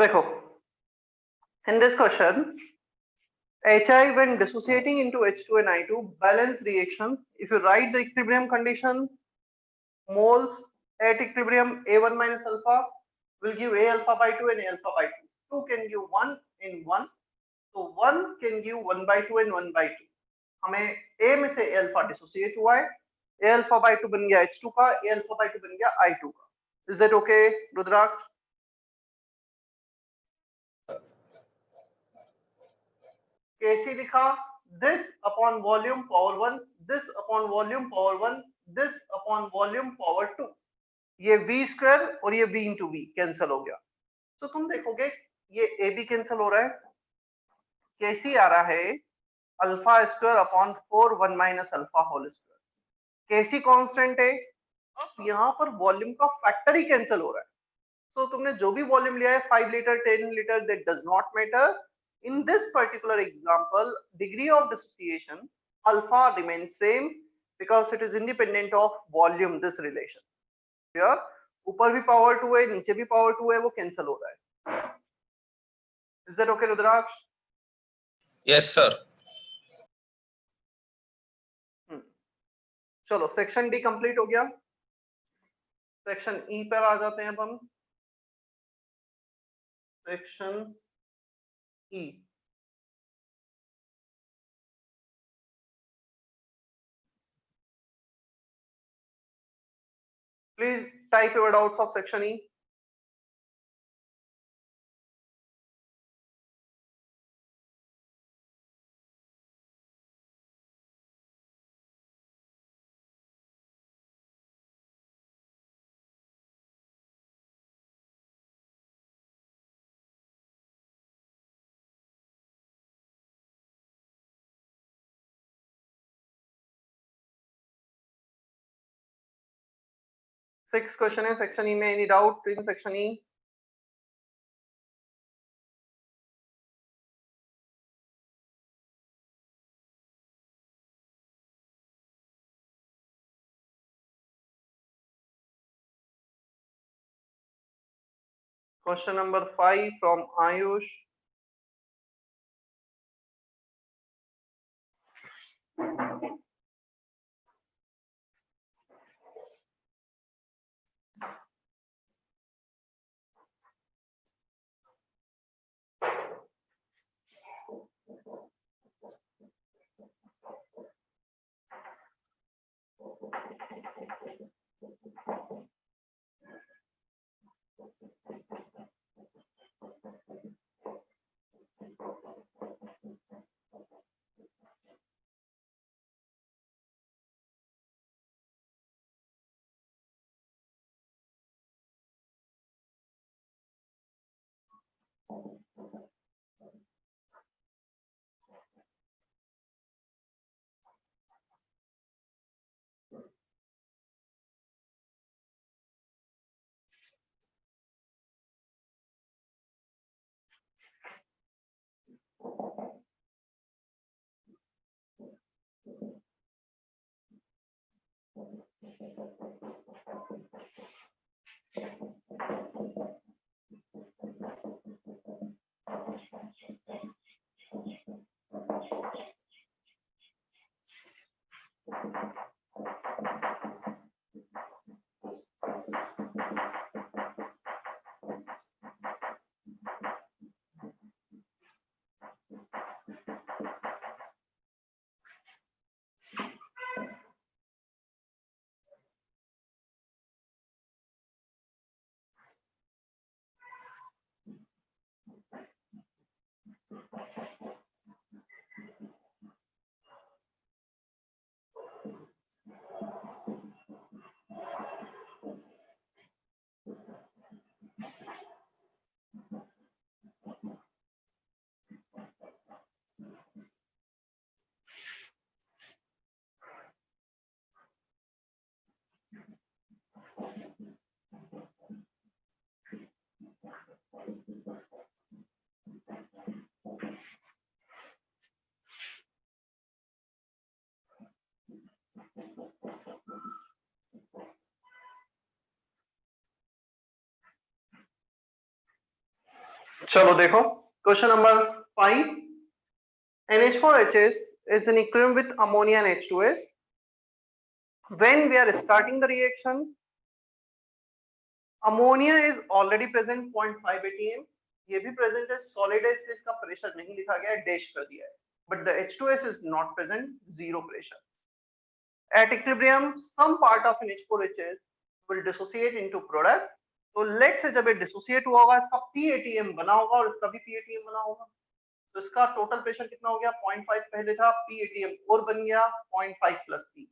देखो, in this question, HI when dissociating into H2 and I2 balance reaction. If you write the equilibrium condition, moles at equilibrium A1 minus alpha will give A alpha by 2 and A alpha by 2. 2 can give 1 in 1. So 1 can give 1 by 2 and 1 by 2. हमें A में से A alpha dissociate हुआ है, A alpha by 2 बन गया H2 का, A alpha by 2 बन गया I2 का. Is that okay, रुद्राक्ष? कैसे लिखा? This upon volume power 1, this upon volume power 1, this upon volume power 2. ये v स्क्वायर और ये v इंटू वी कैंसिल हो गया. तो तुम देखोगे ये ए बी कैंसिल हो रहा है, कैसी आ रहा है alpha square upon 4 1 minus alpha whole square. कैसी कांस्टेंट है? अब यहाँ पर वॉल्यूम का फैक्टर ही कैंसिल हो रहा है. तो तुमने जो भी वॉल्यूम लिया है 5 litre 10 litre that does not matter. In this particular example, degree of dissociation alpha remains same because it is independent of volume. This relation here, ऊपर भी पावर 2 है, नीचे भी पावर 2 है, वो कैंसिल हो रहा है. Is that okay, Rudraksh? Yes, sir. चलो सेक्शन डी कंप्लीट हो गया. सेक्शन ई पर आ जाते हैं अब हम. Section E. Please type your doubts of section E. Six question है सेक्शन ई में. Any doubt in section E? Question number 5 from Ayush. चलो देखो question number 5. NH4HS is in equilibrium with ammonia and H2S. When we are starting the reaction, ammonia is already present 0.5 atm. ये भी present है, solid है, इसलिए इसका pressure नहीं लिखा गया है, dash कर दिया है. But the H2S is not present, zero pressure. At equilibrium, some part of NH4HS will dissociate into product. तो let's say जब ये dissociate हुआ होगा, इसका PATM बना होगा और इसका भी PATM बना होगा. तो इसका टोटल प्रेशर कितना हो गया? 0.5 पहले था, PATM और बन गया 0.5 प्लस P.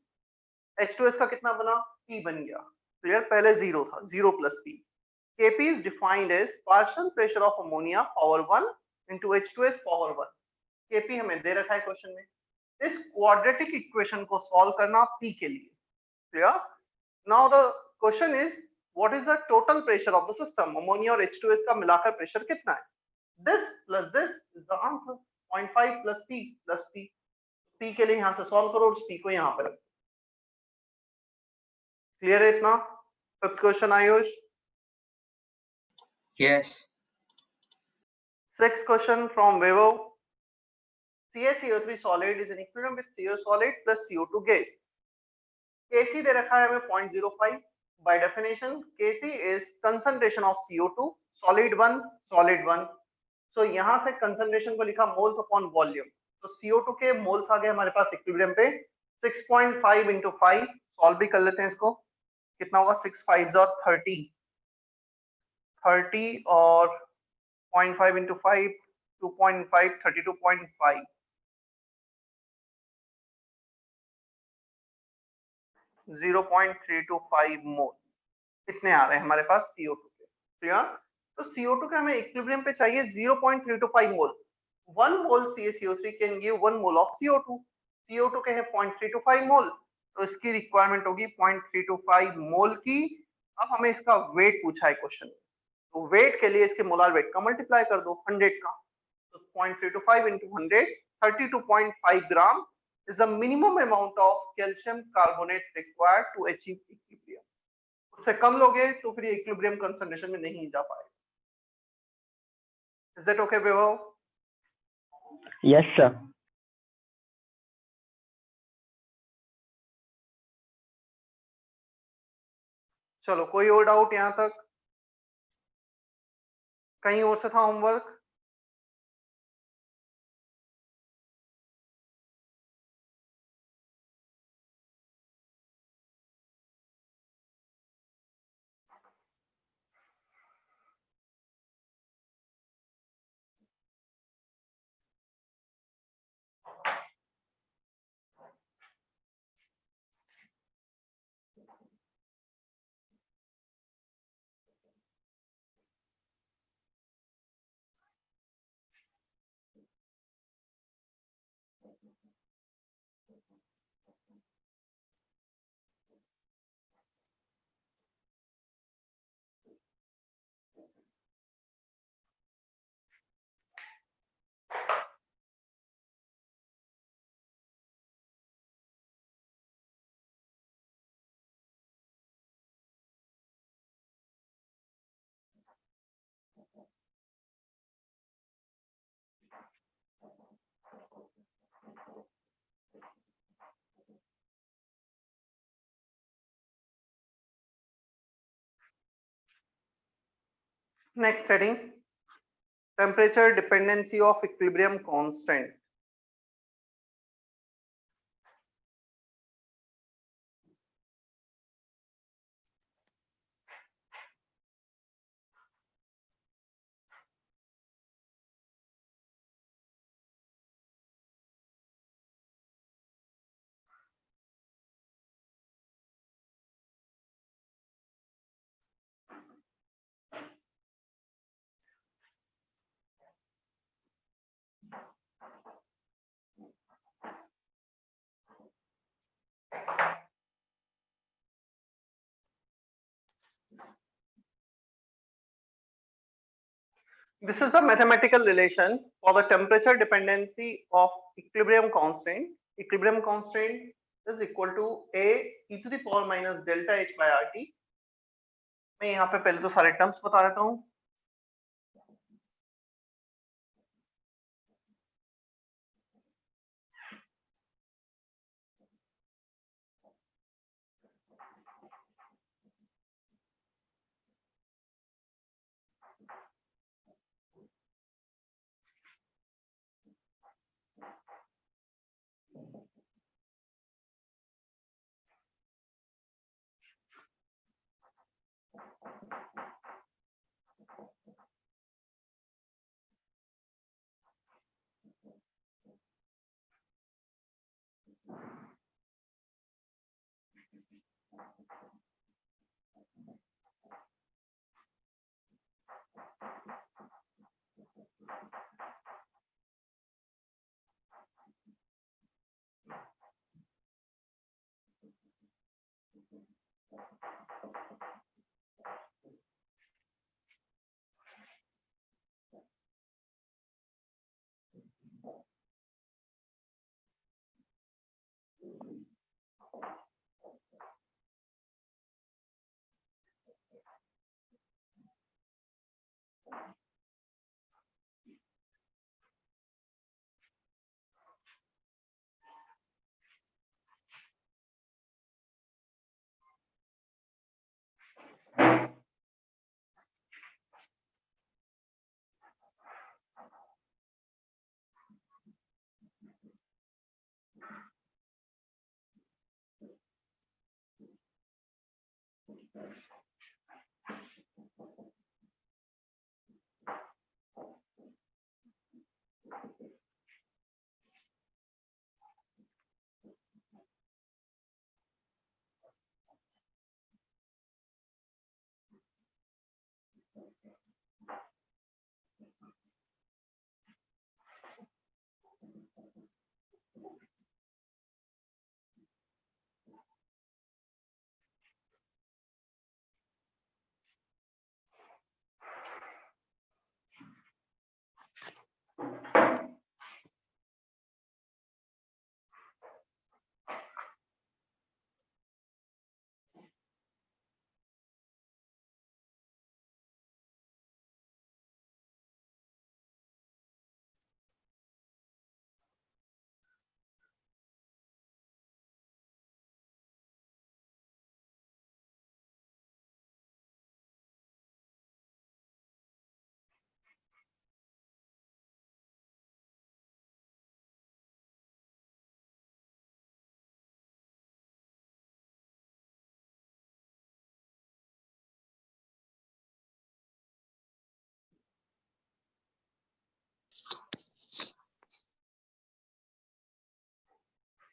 H2S का कितना बना? P बन गया. क्लियर? पहले जीरो था, 0 plus P. Kp is defined as partial pressure of ammonia power 1 into H2S power 1. Kp हमें दे रखा है क्वेश्चन में. इस क्वाड्रेटिक इक्वेशन को सॉल्व करना P के लिए. Clear? Now the question is what is the total pressure of the system? Ammonia और H2S का मिलाकर प्रेशर कितना है? This plus this is the answer. 0.5 plus P plus P. P के लिए यहां से सॉल्व करो और P को यहां पर रखो. क्लियर है इतना? Fifth question Ayush. Yes. Sixth question from Vaibhav. CaCO3 solid is in equilibrium with CO solid plus CO2 gas. Kc दे रखा है हमें 0.05. By definition, Kc is concentration of CO2, solid 1, solid 1. So यहाँ से concentration को लिखा moles upon volume. तो CO2 के moles आ गए हमारे पास इक्विलिब्रियम पे. 6.5 into 5 सॉल्व भी कर लेते हैं इसको. कितना होगा? 6 5 और 30 और 0.5 into 5 2.5 32.5. 0.325 मोल इतने आ रहे हैं हमारे पास CO2 के. क्लियर? तो CO2 के हमें इक्विलिब्रियम पे चाहिए 0.325 मोल. 1 मोल CaCO3 can give 1 mole of CO2. CO2 के हैं 0.325 मोल, तो इसकी रिक्वायरमेंट होगी 0.325 मोल की. अब हमें इसका वेट पूछा है क्वेश्चन में, तो वेट के लिए इसके मोलार वेट का मल्टीप्लाई कर दो 100 का. तो 0.325 into 100 32.5 gram is the minimum amount of calcium carbonate required to achieve equilibrium. उससे कम लोगे तो फिर इक्विलिब्रियम कंसंट्रेशन में नहीं जा पाएगा. Is that okay, Vaibhav? Yes, sir. चलो कोई और डाउट यहाँ तक? कहीं और से था homework? Next heading, temperature dependency of equilibrium constant. This is the mathematical relation for the temperature dependency of equilibrium constant. Equilibrium constant is equal to A e to the power minus delta H by RT. मैं यहाँ पे पहले तो सारे terms बता देता हूँ.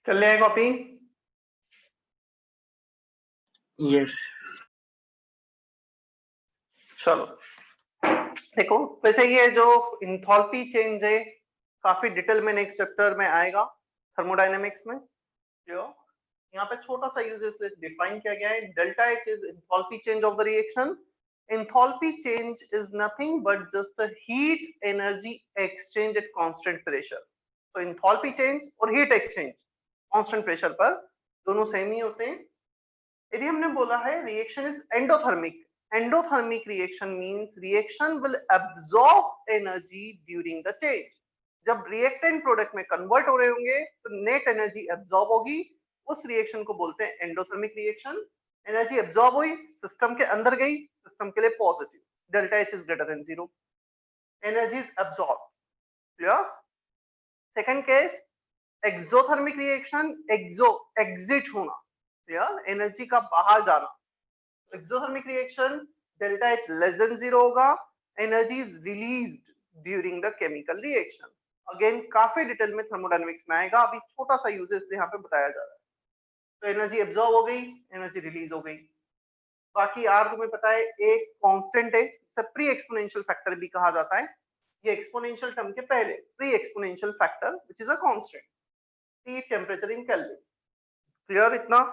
चल लिया कॉपी? Yes. चलो देखो, वैसे ये जो इंथॉल्पी चेंज है काफी डिटेल में नेक्स्ट चैप्टर में आएगा थर्मोडायनेमिक्स में। जो यहाँ पे छोटा सा यूजेस डिफाइन किया गया है, delta H is enthalpy change of the reaction. enthalpy change is nothing but just a heat energy exchange at constant pressure। तो enthalpy change और heat exchange constant pressure पर दोनों सेम ही होते हैं। यदि हमने बोला है reaction is endothermic, endothermic reaction means reaction will absorb energy during the change. जब रिएक्टेंट प्रोडक्ट में कन्वर्ट हो रहे होंगे तो नेट एनर्जी एब्सॉर्ब होगी, उस रिएक्शन को बोलते हैं एंडोथर्मिक रिएक्शन। एनर्जी एब्सॉर्ब हुई, सिस्टम के अंदर गई, सिस्टम के लिए positive, delta H is greater than 0, energy is absorb. Clear? Second case exothermic reaction, exo exit होना, क्लियर, एनर्जी का बाहर जाना। Exothermic reaction delta H less than 0 होगा, energy is released during the chemical reaction. Again काफी detail में thermodynamics में आएगा, अभी छोटा सा यूजेस यहाँ पे बताया जा रहा है। तो एनर्जी एब्सॉर्ब हो गई, एनर्जी रिलीज हो गई। बाकी आर तुम्हें पता है एक कांस्टेंट है, इसे प्री एक्सपोनेंशियल फैक्टर भी कहा जाता है। ये एक्सपोनेंशियल टर्म के पहले pre exponential factor which is a constant, T temperature in kelvin. Clear इतना?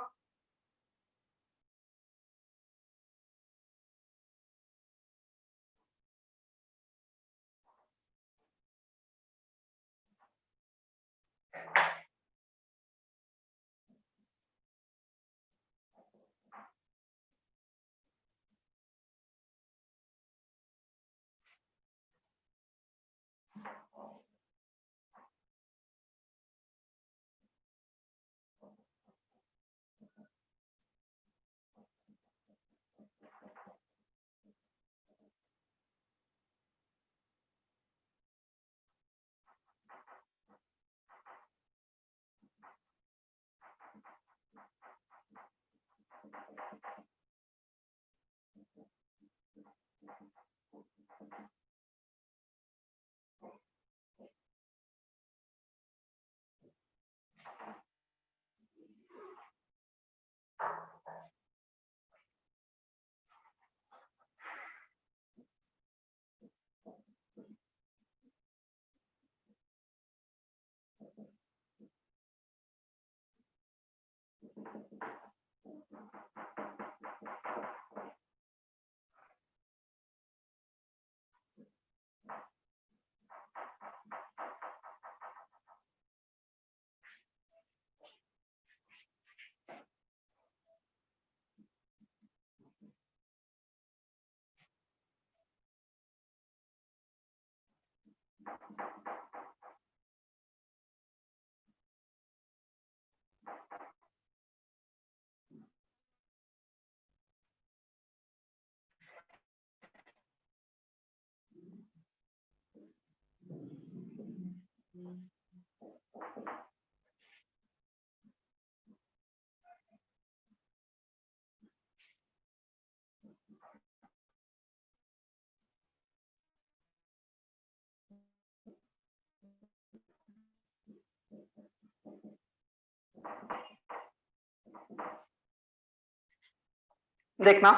देखना,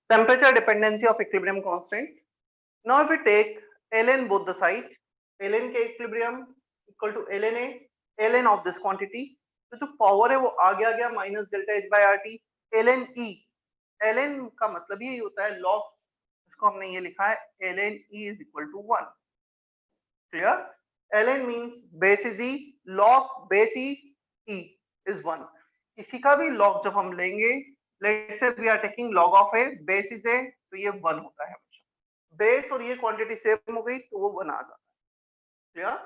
temperature dependency of equilibrium constant. Now if we take ln both the side, ln के equilibrium equal to ln a, ln of this quantity, तो जो power है वो आगे आ गया minus delta H by R T, ln e, ln का मतलब ये होता है लॉग, इसको हमने ये लिखा है ln e is equal to 1. Clear? ln means base is e, log base e is 1. इसी का भी log जब हम लेंगे, let's say we are taking log of a, base is a, तो ये 1 होता है हमेशा. बेस और ये क्वांटिटी सेम हो गई तो वो 1 आ जाता है. क्लियर?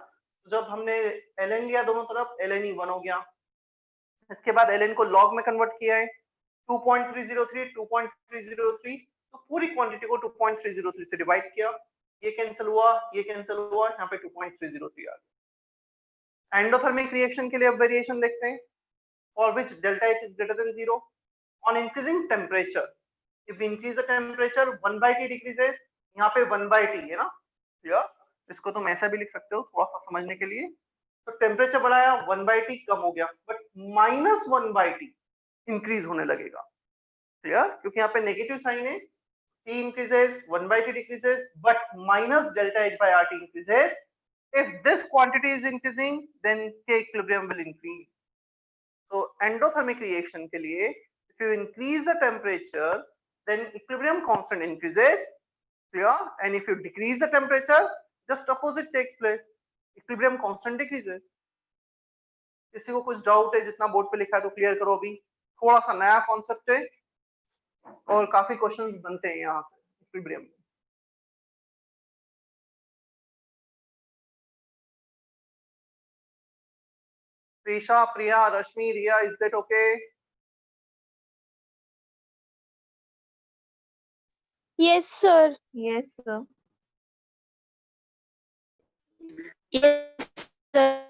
जब हमने ln लिया दोनों तरफ, ln e 1 हो गया. इसके बाद ln को log में कन्वर्ट किया है 2.303, 2.303, तो पूरी क्वांटिटी को 2.303 से डिवाइड किया, ये कैंसिल हुआ, ये कैंसिल हुआ, यहाँ पे 2.303 आ गया. एंडोथर्मिक रिएक्शन के लिए अब वेरिएशन देखते हैं, for which delta H is greater than 0 on increasing temperature. If increase the temperature 1/t decreases, यहाँ पे 1/t है ना, या इसको तुम ऐसा भी लिख सकते हो थोड़ा सा समझने के लिए. तो टेम्परेचर बढ़ाया, 1/t कम हो गया, बट -1/t इंक्रीज होने लगेगा. क्लियर? क्योंकि यहाँ पे नेगेटिव साइन है. T increases, 1/t decreases, but minus delta H by RT increases. If this quantity is increasing, then K equilibrium will increase. So endothermic reaction के लिए, if you increase the temperature, then equilibrium constant increases. Clear? And if you decrease the temperature, just opposite takes place. Equilibrium constant decreases. किसी को कुछ doubt है, जितना board पे लिखा है तो क्लियर करो. अभी थोड़ा सा नया कॉन्सेप्ट है और काफी क्वेश्चंस बनते हैं यहाँ से इक्विलिब्रियम में. Prisha, Priya, Rashmi, Riya, is that okay? Yes, sir. Yes, sir. Yes, sir.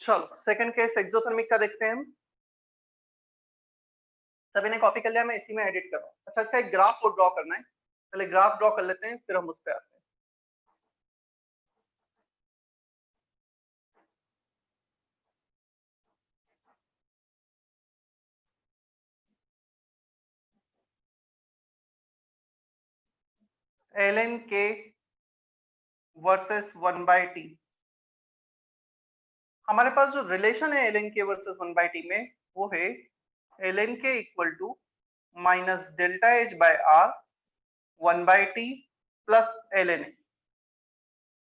चलो सेकंड केस एक्सोथर्मिक का देखते हैं हम. सभी ने कॉपी कर लिया, मैं इसी में एडिट कर रहा हूँ. अच्छा, इसका एक ग्राफ को ड्रॉ करना है, पहले ग्राफ ड्रॉ कर लेते हैं फिर हम उस पर आते हैं. ln k versus 1/t। हमारे पास जो रिलेशन है ln k वर्सेस 1/t में वो है ln k equal to minus delta H by R 1/t plus ln a।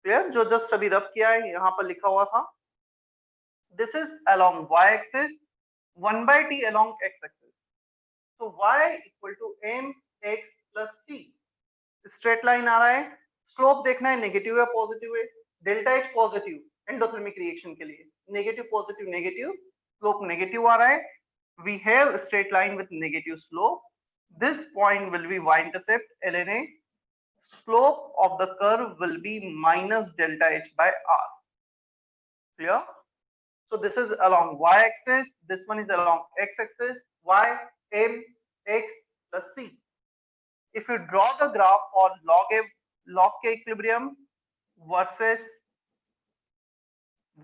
Clear? जो जस्ट अभी रब किया है यहाँ पर लिखा हुआ था, this is along y axis 1/t along x axis. तो y इक्वल टू mx प्लस c, स्ट्रेट लाइन आ रहा है, स्लोप देखना है नेगेटिव है पॉजिटिव है, delta H positive endothermic reaction के लिए, negative positive negative, slope negative आ रहा है, we have a straight line with negative slope, this point will be y-intercept ln a, slope of the curve will be minus delta h by r. Clear? So this is along y-axis, this one is along x-axis, y, m, x plus c. If you draw the graph for log k equilibrium versus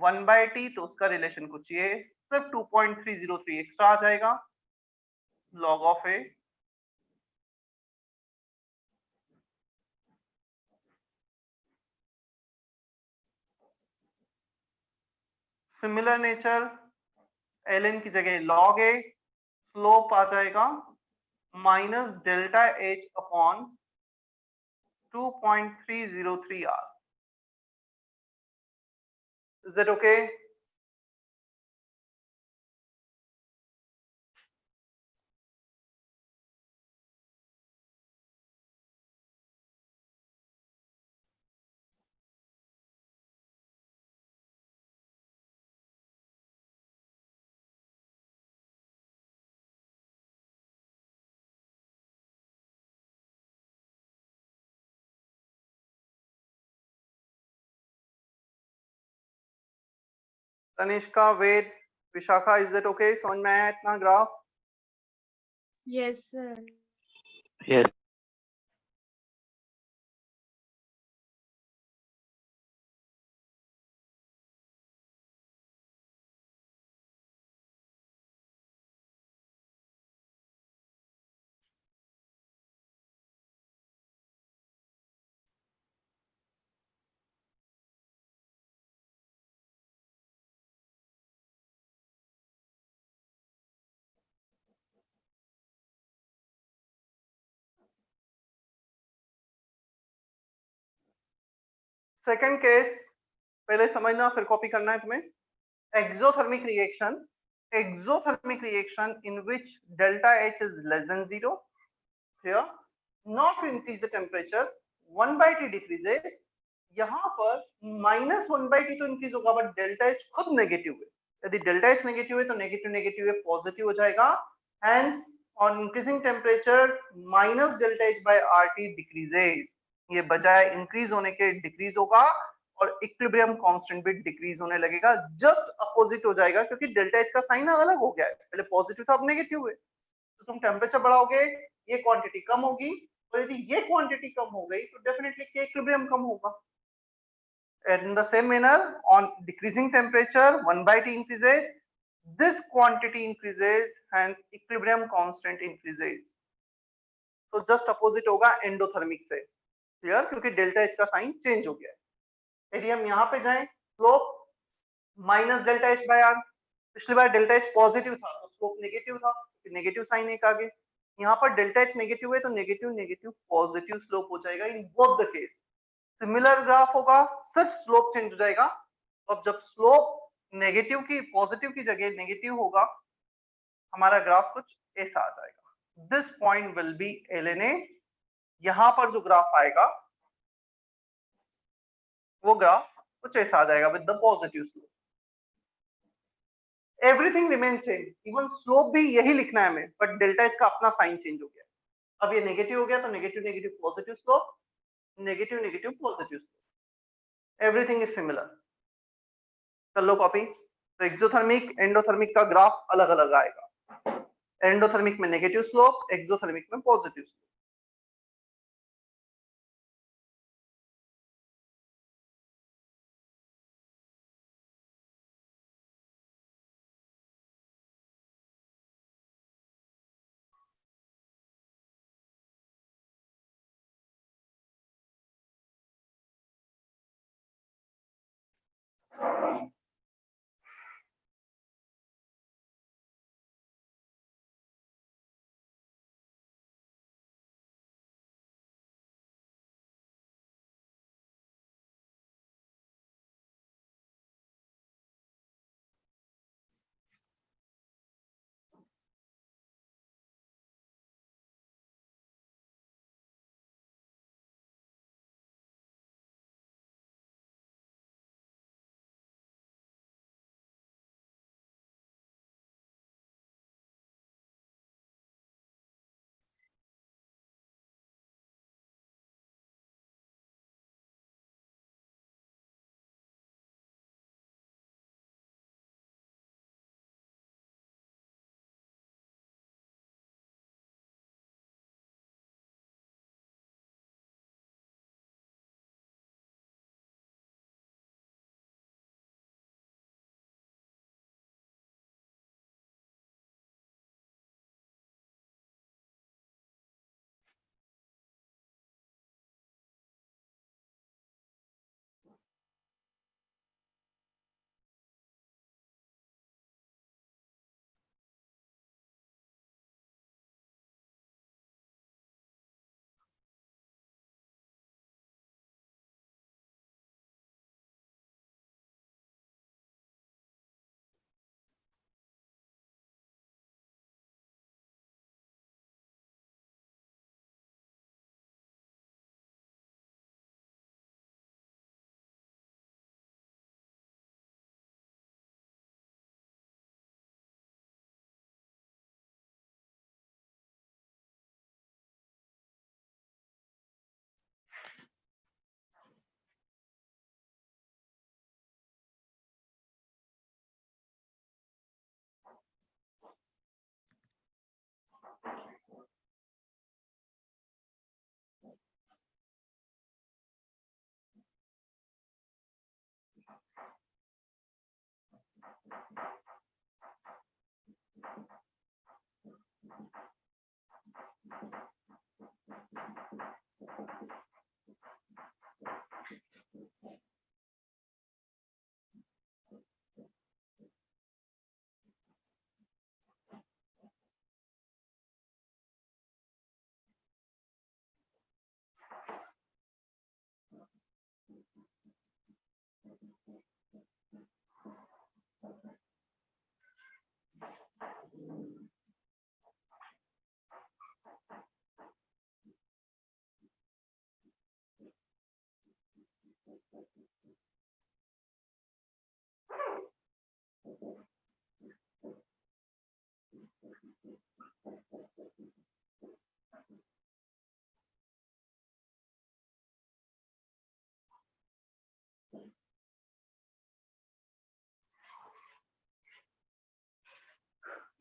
1/t, तो उसका relation कुछ ये सिर्फ 2.303 extra आ जाएगा, log of a similar nature ln की जगह log a, slope आ जाएगा minus delta H upon 2.303 r. Is that okay? Tanishka, Ved, Vishakha, is that okay? समझ में आया इतना graph? Yes, sir. Yes. Second case पहले समझना फिर कॉपी करना है तुम्हें। Exothermic reaction in which delta H is less than 0. Here, not to increase the temperature, 1/t decreases. यहाँ पर -1/t तो इंक्रीज होगा, बट डेल्टा एच खुद नेगेटिव है। यदि डेल्टा एच नेगेटिव है तो नेगेटिव नेगेटिव है पॉजिटिव हो जाएगा। Hence on increasing temperature minus delta H by R T decreases, ये बजाय इंक्रीज होने के डिक्रीज होगा और इक्विलिब्रियम कांस्टेंट भी डिक्रीज होने लगेगा, जस्ट अपोजिट हो जाएगा, क्योंकि डेल्टा एच का साइन अलग हो गया है, पहले पॉजिटिव था अब नेगेटिव है। तो तुम टेम्परेचर बढ़ाओगे, ये क्वांटिटी कम होगी, और यदि ये क्वांटिटी कम हो गई तो डेफिनेटली के इक्विलिब्रियम कम होगा। And in the same manner, on decreasing temperature 1/t increases, this quantity increases, hence equilibrium constant increases. तो जस्ट अपोजिट होगा एंडोथर्मिक से। क्लियर? क्योंकि डेल्टा एच का साइन चेंज हो गया है। यदि हम यहाँ पे जाएं, slope minus delta H by R, पिछली बार डेल्टा एच पॉजिटिव था तो स्लोप नेगेटिव था, नेगेटिव साइन एक आगे। यहाँ पर डेल्टा एच नेगेटिव है तो नेगेटिव नेगेटिव पॉजिटिव स्लोप हो जाएगा in both the case. Similar graph होगा, सिर्फ स्लोप चेंज हो जाएगा। अब जब स्लोप नेगेटिव की पॉजिटिव की जगह नेगेटिव होगा, हमारा ग्राफ कुछ ऐसा आ जाएगा। This point will be ln a। यहां पर जो ग्राफ आएगा वो ग्राफ कुछ ऐसा आ जाएगा with the positive slope. Everything remain same, even slope भी यही लिखना है हमें, बट डेल्टा एच का अपना साइन चेंज हो गया। अब ये नेगेटिव हो गया तो negative negative positive slope, negative negative positive slope, everything is similar. कर लो कॉपी। तो एक्सोथर्मिक एंडोथर्मिक का ग्राफ अलग अलग आएगा, एंडोथर्मिक में नेगेटिव स्लोप, एक्सोथर्मिक में positive slope.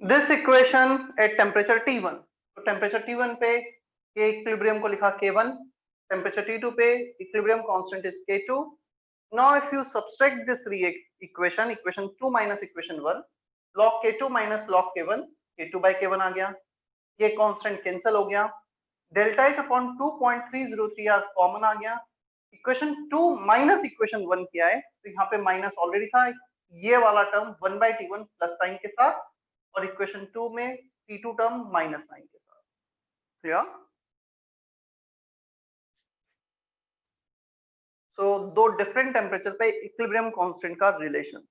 This equation at temperature T1, तो टेम्परेचर T1 पे ये इक्विलिब्रियम को लिखा K1, टेम्परेचर T2 पे equilibrium constant is K2. Now if you subtract this equation 2 minus equation 1, log K2 minus log K1, K2 by K1 आ गया, ये constant cancel हो गया, delta H upon 2.303 R common आ गया, इक्वेशन 2 माइनस इक्वेशन 1 किया है तो यहाँ पे माइनस ऑलरेडी था, ये वाला टर्म 1/T1 प्लस साइन के साथ, और इक्वेशन 2 में T2 टर्म माइनस साइन के साथ. क्लियर? सो दो डिफरेंट टेम्परेचर पे इक्विलिब्रियम कांस्टेंट का relation.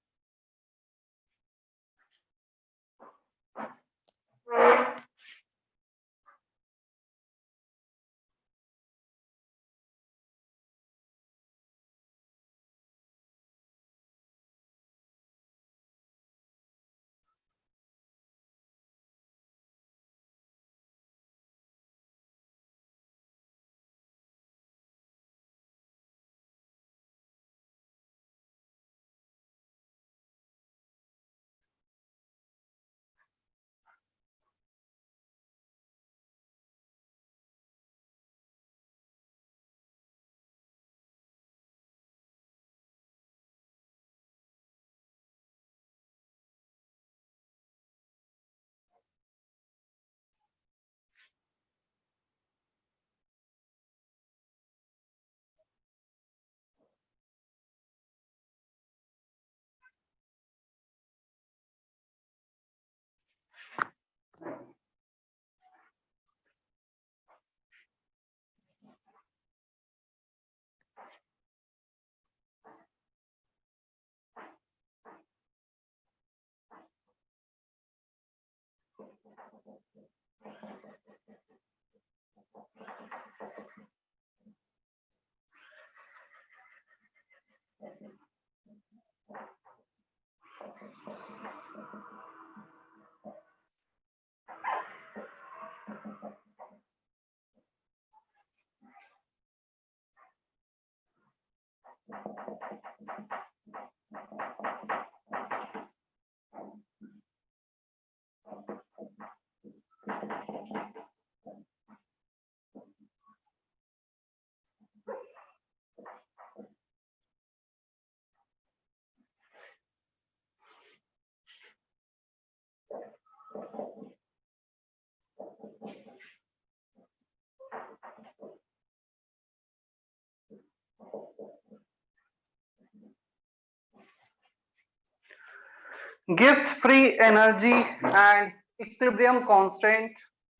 gives free energy and equilibrium constant.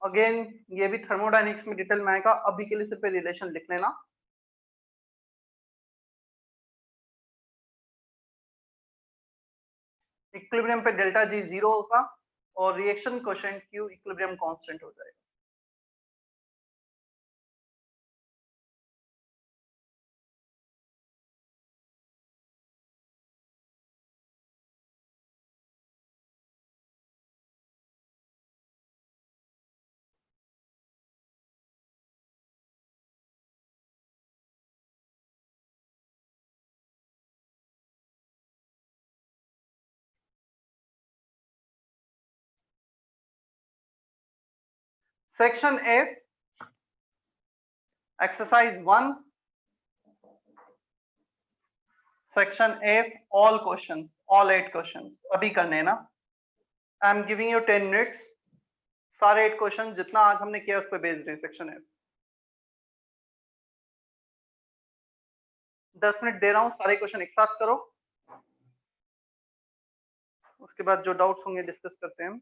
Again ये भी थर्मोडायनेमिक्स में डिटेल में आएगा, अभी के लिए सिर्फ रिलेशन लिख लेना. इक्विलिब्रियम पे डेल्टा जी 0 होगा और reaction coefficient Q equilibrium constant हो जाएगा. Section 8, exercise 1, section 8, all questions. All 8 questions अभी करने हैं ना। I am giving you 10 minutes, सारे 8 क्वेश्चन जितना आज हमने किया उस पर बेस्ड है सेक्शन है। 10 मिनट दे रहा हूँ, सारे क्वेश्चन एक साथ करो, उसके बाद जो डाउट्स होंगे डिस्कस करते हैं हम।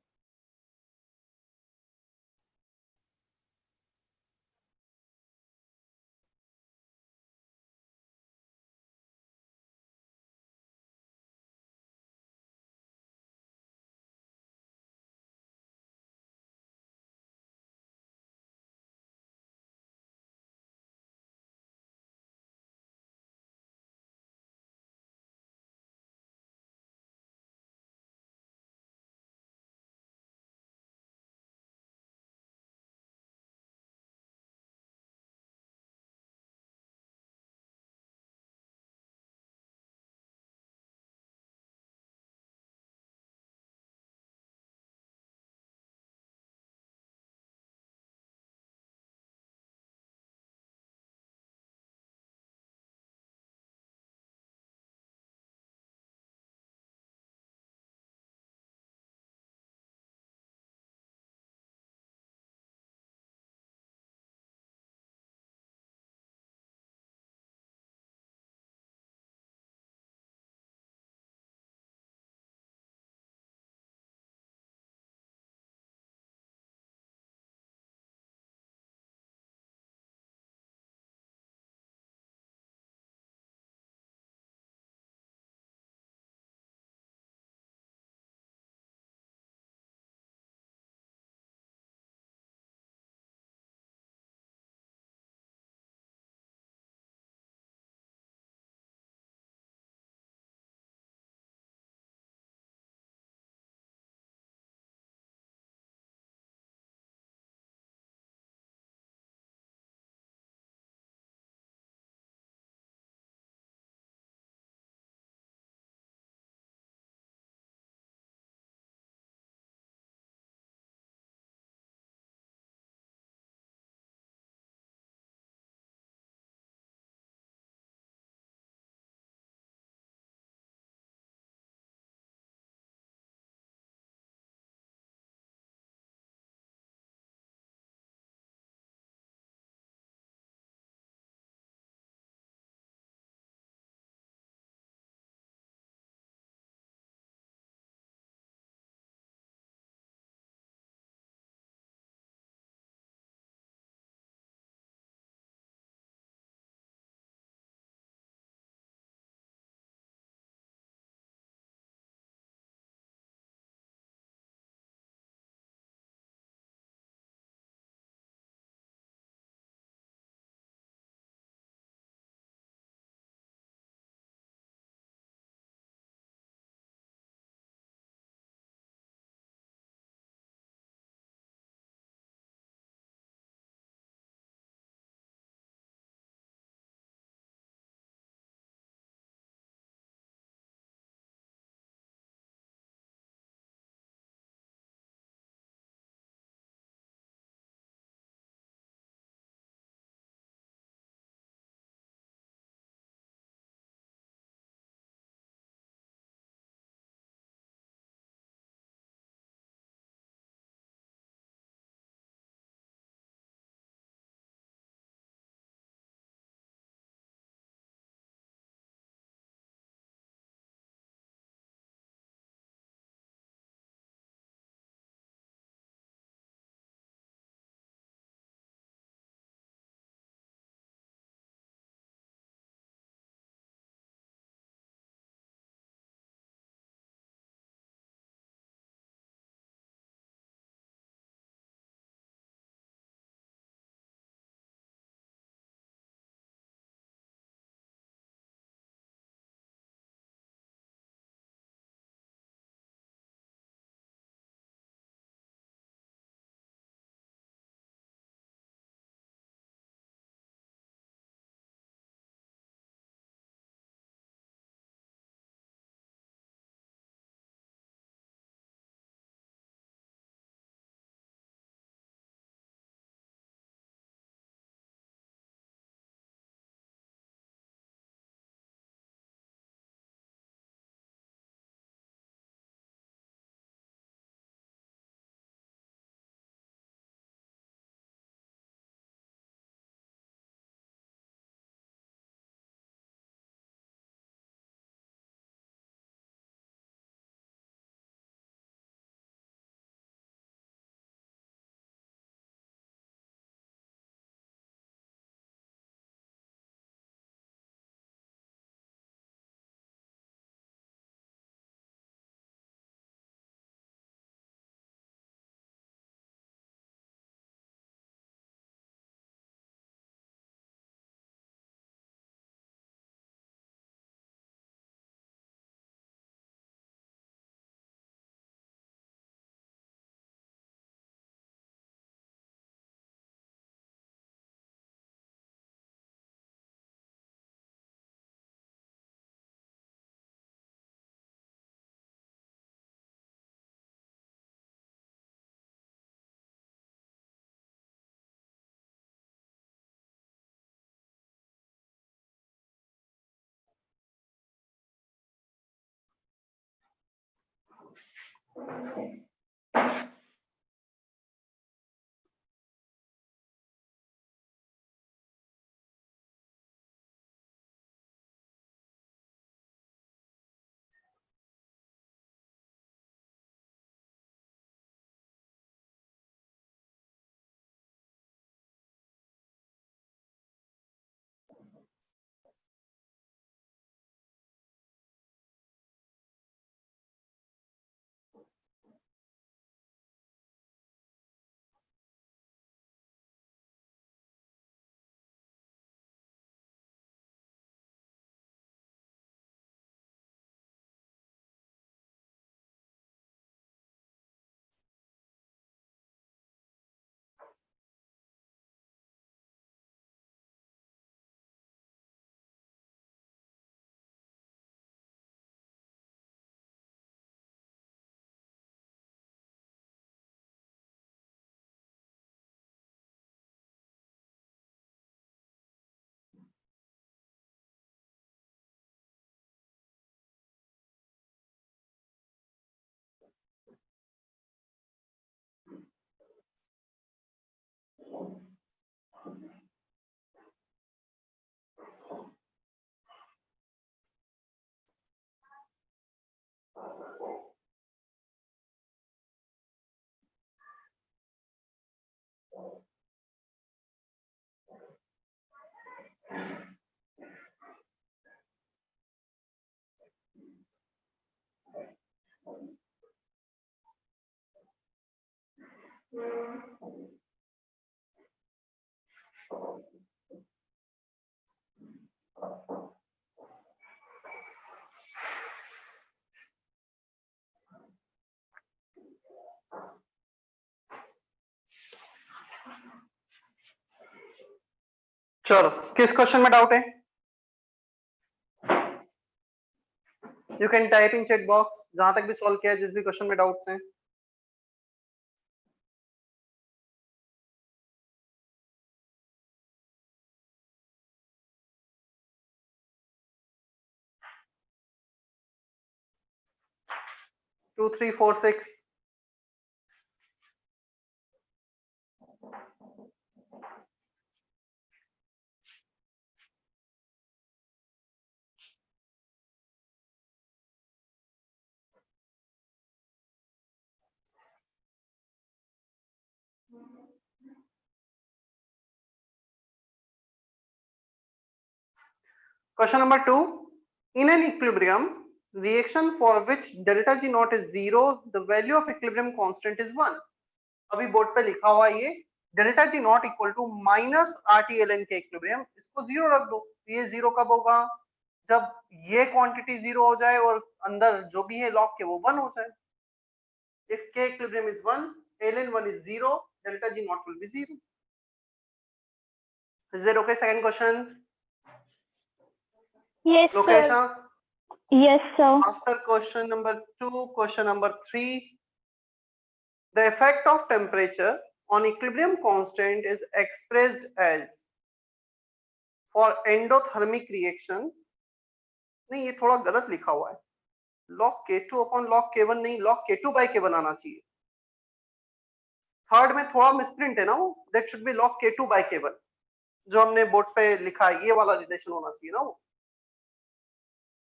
चलो किस क्वेश्चन में डाउट है? You can type in chat box, जहां तक भी सॉल्व किया है, जिस भी क्वेश्चन में डाउट्स हैं। To 3 4 6 Question number 2. In an equilibrium reaction for which delta G naught is 0, the value of equilibrium constant is 1. अभी बोर्ड पे लिखा हुआ ये delta G not equal to minus RT/ln के इक्विलिब्रियम, इसको 0 रख दो। ये 0 कब होगा? जब ये क्वांटिटी 0 हो जाए और अंदर जो भी है लॉग के वो 1 हो जाए। If K equilibrium is 1, ln 1 is 0, delta G naught will be 0. Is that okay? Second question. Yes, sir. Lokesha, Yes, sir. after question number 2, question number 3. The effect of temperature on equilibrium constant is expressed as for endothermic reaction. नहीं, ये थोड़ा गलत लिखा हुआ है। log K2 upon log K1 नहीं, log K2 by K1 आना चाहिए। थर्ड में थोड़ा मिसप्रिंट है ना वो, that should be log K2 by K1, जो हमने बोर्ड पे लिखा है, ये वाला रिलेशन होना चाहिए ना वो।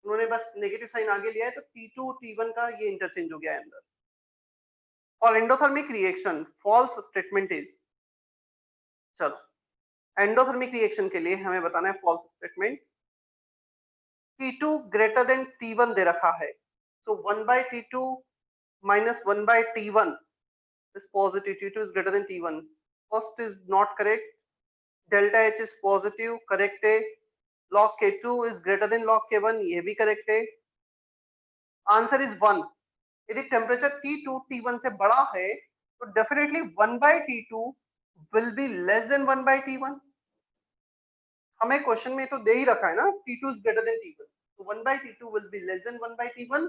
उन्होंने बस नेगेटिव साइन आगे लिया है, तो T2 T1 का ये इंटरचेंज हो गया है अंदर। For endothermic reaction, false statement is, चलो एंडोथर्मिक रिएक्शन के लिए हमें बताना है false statement. T2 greater than T1 दे रखा है, so 1 by T2 minus 1 by T1 is positive. T2 is greater than T1. First is not correct. Delta H is positive, correct है। log K2 is greater than log K1, ये भी correct है। Answer is 1। यदि temperature T2 T1 से बड़ा है तो definitely 1 by T2 will be less than 1 by T1। हमें क्वेश्चन में तो दे ही रखा है ना, T2 is greater than T1, तो 1 by T2 will be less than 1 by T1,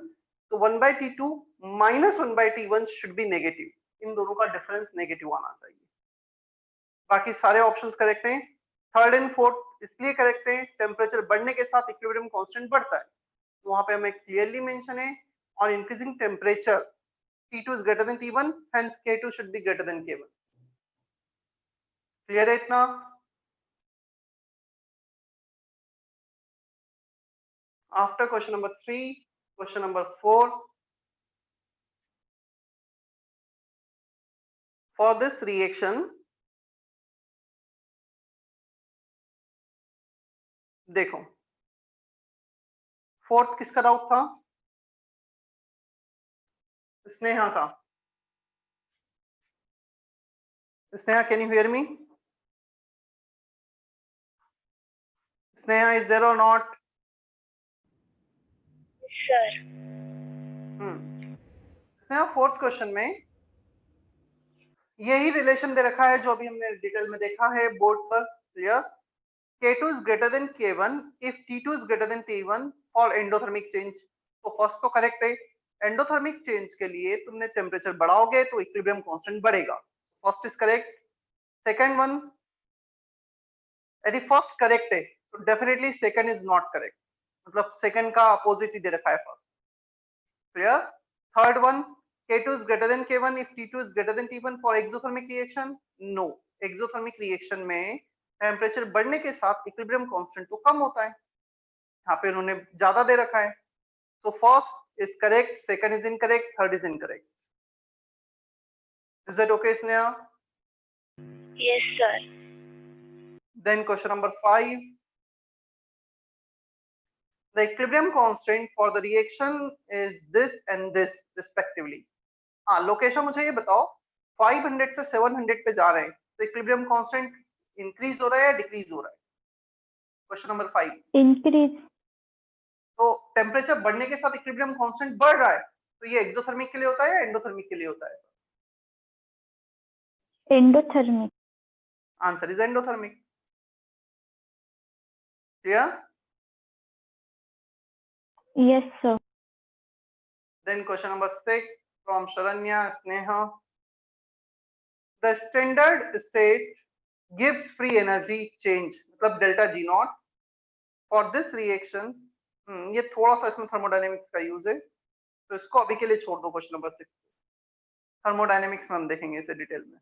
तो 1 by T2 minus 1 by T1 should be negative. इन दोनों का डिफरेंस नेगेटिव आना चाहिए। बाकी सारे ऑप्शंस करेक्ट हैं। थर्ड एंड फोर्थ इसलिए करेक्ट हैं, टेम्परेचर बढ़ने के साथ इक्विलिब्रियम कांस्टेंट बढ़ता है, तो वहां पे हमें क्लियरली मेंशन है on increasing temperature T2 is greater than T1, hence K2 should be greater than K1. Clear है इतना? After question number 3, question number 4. For this reaction, देखो, फोर्थ किसका डाउट था? स्नेहा का. Sneha, can you hear me? Sneha, is there or not? Sir. Sneha, fourth question में यही relation दे रखा है जो अभी हमने डिटेल में देखा है बोर्ड पर. Clear? K2 is greater than K1 if T2 is greater than T1 for endothermic change. तो फर्स्ट तो करेक्ट है. एंडोथर्मिक चेंज के लिए तुमने टेम्परेचर बढ़ाओगे तो इक्विलिब्रियम कांस्टेंट बढ़ेगा. First is correct. Second one, यदि फर्स्ट करेक्ट है तो definitely second is not correct. मतलब सेकंड का अपोजिट ही दे रखा है first. Clear? Third one, K2 is greater than K1 if T2 is greater than T1 for exothermic reaction. No, exothermic reaction में temperature बढ़ने के साथ इक्विलिब्रियम कांस्टेंट तो कम होता है. यहाँ पे उन्होंने ज्यादा दे रखा है. तो first is correct, second is incorrect, third is incorrect. Is that okay Sneha? Yes, sir. Then question number 5. The equilibrium constant for the reaction is this and this respectively. हाँ, लोकेशन मुझे ये बताओ, 500 से 700 पे जा रहे हैं तो इक्विलिब्रियम कांस्टेंट इंक्रीज हो रहा है या डिक्रीज हो रहा है? Question number 5. Increase. तो टेम्परेचर बढ़ने के साथ इक्विलिब्रियम कांस्टेंट बढ़ रहा है, तो ये एक्सोथर्मिक के लिए होता है या एंडोथर्मिक के लिए होता है? Endothermic. Answer is endothermic. Clear? Yes, sir. Then question number 6 from Sharanya Sneha. The standard state gives free energy change, मतलब delta G naught. For this reaction, ये थोड़ा सा इसमें थर्मोडायनेमिक्स का यूज है, तो इसको अभी के लिए छोड़ दो. क्वेश्चन नंबर 6 थर्मोडायनेमिक्स में हम देखेंगे इसे डिटेल में.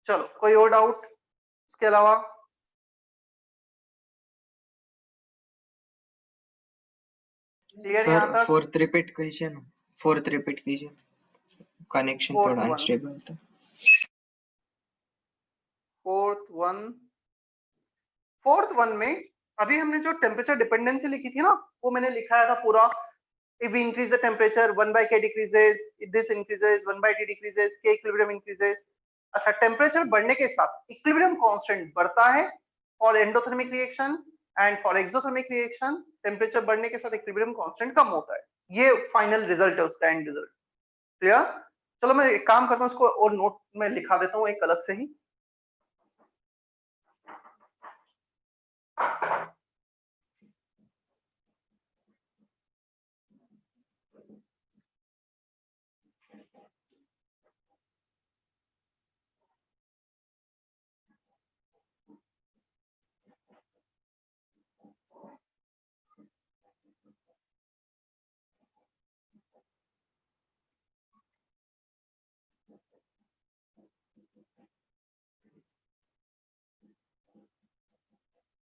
चलो, कोई और डाउट इसके अलावा? क्लियर यहाँ सर तक? फोर्थ रिपीट कीजिए ना. फोर्थ रिपीट कीजिए, कनेक्शन Fourth थोड़ा one. अनस्टेबल था. फोर्थ वन में अभी हमने जो टेम्परेचर डिपेंडेंसी लिखी थी ना, वो मैंने लिखाया था पूरा. If we increase the temperature, 1 by K decreases, if this increases, 1 by T decreases, K equilibrium increases. अच्छा, टेम्परेचर बढ़ने के साथ इक्विलिब्रियम कांस्टेंट बढ़ता है for endothermic reaction, and for exothermic reaction temperature बढ़ने के साथ इक्विलिब्रियम कांस्टेंट कम होता है. ये फाइनल रिजल्ट है उसका, एंड रिजल्ट. क्लियर? चलो मैं एक काम करता हूँ, इसको और नोट में लिखा देता हूँ एक अलग से ही.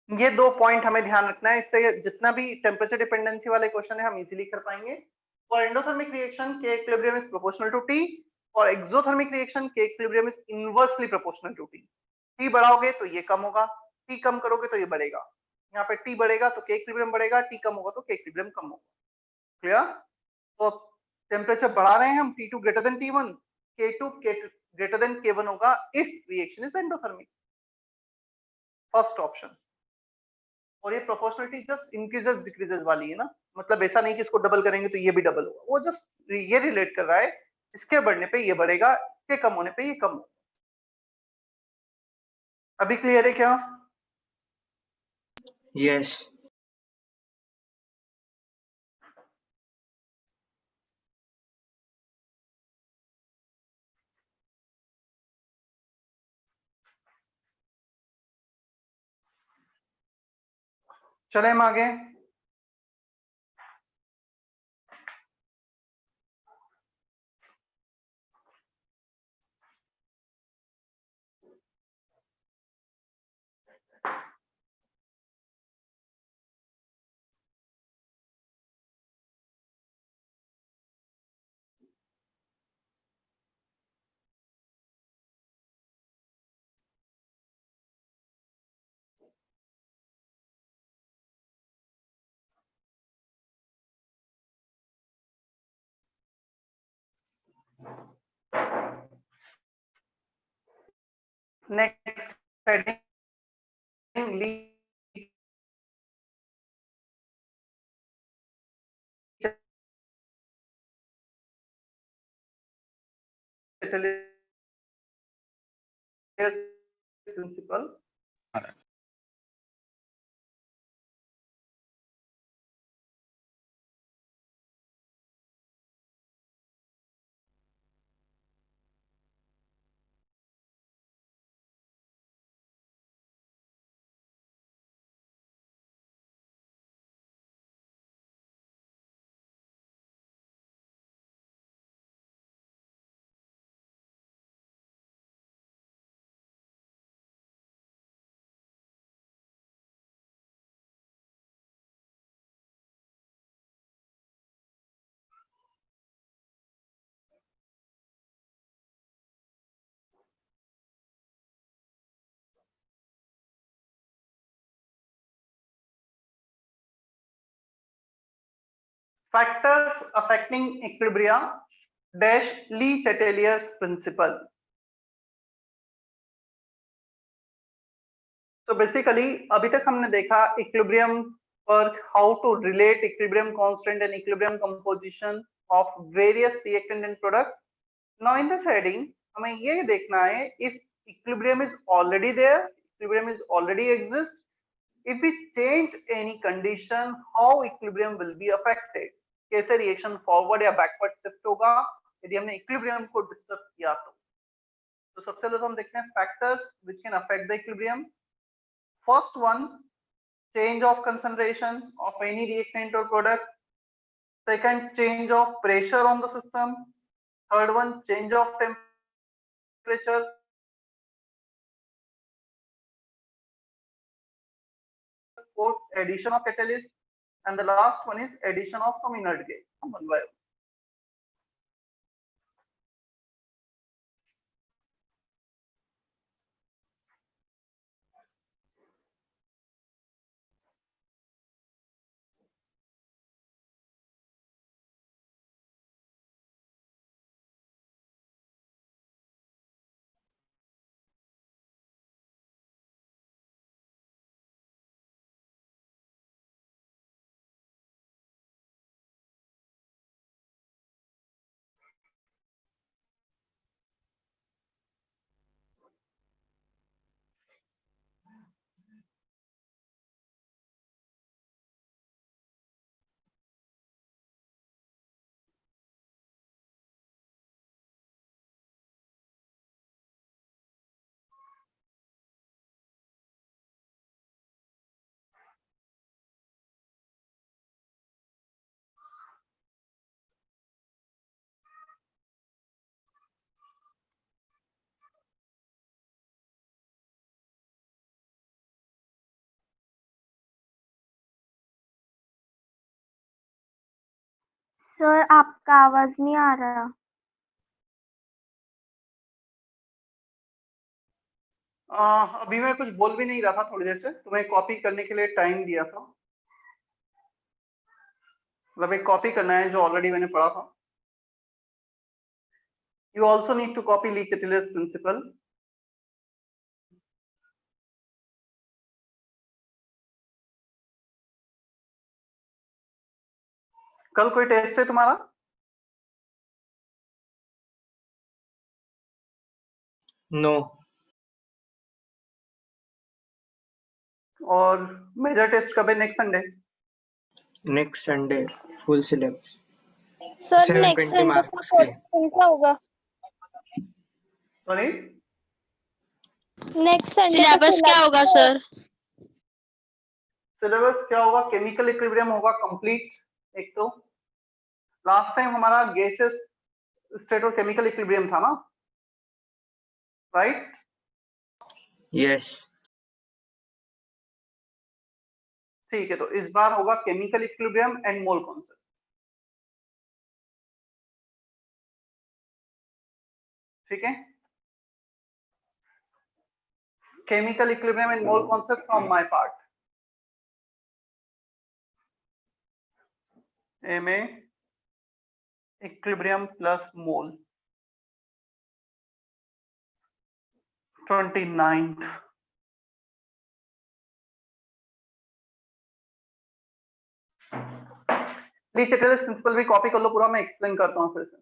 ये दो पॉइंट हमें ध्यान रखना है, इससे जितना भी टेम्परेचर डिपेंडेंसी वाले क्वेश्चन है हम इजीली कर पाएंगे. For endothermic reaction K equilibrium is proportional to T. For exothermic reaction K equilibrium is inversely proportional to T. T बढ़ाओगे तो ये कम होगा, T कम करोगे तो ये बढ़ेगा. यहाँ पे T बढ़ेगा तो K इक्विलिब्रियम बढ़ेगा, T कम होगा तो K इक्विलिब्रियम कम होगा. क्लियर? तो टेम्परेचर बढ़ा रहे हैं हम, T2 greater than T1, K2 greater than K1 होगा if reaction is endothermic. First option. और ये प्रोपोर्शनलिटी जस्ट इंक्रीजेस डिक्रीजेस वाली है ना, मतलब ऐसा नहीं कि इसको डबल करेंगे तो ये भी डबल होगा, वो जस्ट ये रिलेट कर रहा है, इसके बढ़ने पे ये बढ़ेगा, इसके कम होने पे ये कम होगा. अभी क्लियर है क्या? यस. चले हम आगे. Next heading, Lee principle. Factors affecting equilibria dash Lee Chatelier's principle. So basically अभी तक हमने देखा equilibrium पर how to relate equilibrium constant and equilibrium composition of various reactant and product. Now in this heading हमें ये देखना है if equilibrium is already there, equilibrium is already exists, if we change any condition, how equilibrium will be affected. कैसे reaction forward या backward shift होगा यदि हमने equilibrium को डिस्टर्ब किया तो सबसे पहले तो हम देखते हैं factors which can affect the equilibrium. First one, change of concentration of any reactant or product. Second, change of pressure on the system. Third one, change of temperature. Fourth, addition of catalyst. And the last one is addition of some inert gas. One by one. Sir आपका आवाज नहीं आ रहा. अभी मैं कुछ बोल भी नहीं रहा था थोड़ी देर से, तुम्हें कॉपी करने के लिए टाइम दिया था. मतलब एक कॉपी करना है जो ऑलरेडी मैंने पढ़ा था. You also need to copy Lee Chatelier's principle. कल कोई टेस्ट है तुम्हारा? No. और मेजर टेस्ट कब है? Next Sunday. Next Sunday full syllabus. Sir 720 next Sunday को marks के. क्वेश्चन क्या होगा? सॉरी, नेक्स्ट संडे सिलेबस क्या होगा सर? सिलेबस क्या होगा? केमिकल इक्विलिब्रियम होगा कंप्लीट. एक तो लास्ट टाइम हमारा गैसेस स्टेट और केमिकल इक्विलिब्रियम था ना, राइट? Yes. ठीक है, तो इस बार होगा chemical equilibrium and mole concept. ठीक है, chemical equilibrium and mole concept from my part. ए में equilibrium plus mole. 29th। Le Chatelier principle भी कॉपी कर लो पूरा, मैं एक्सप्लेन करता हूँ फिर से।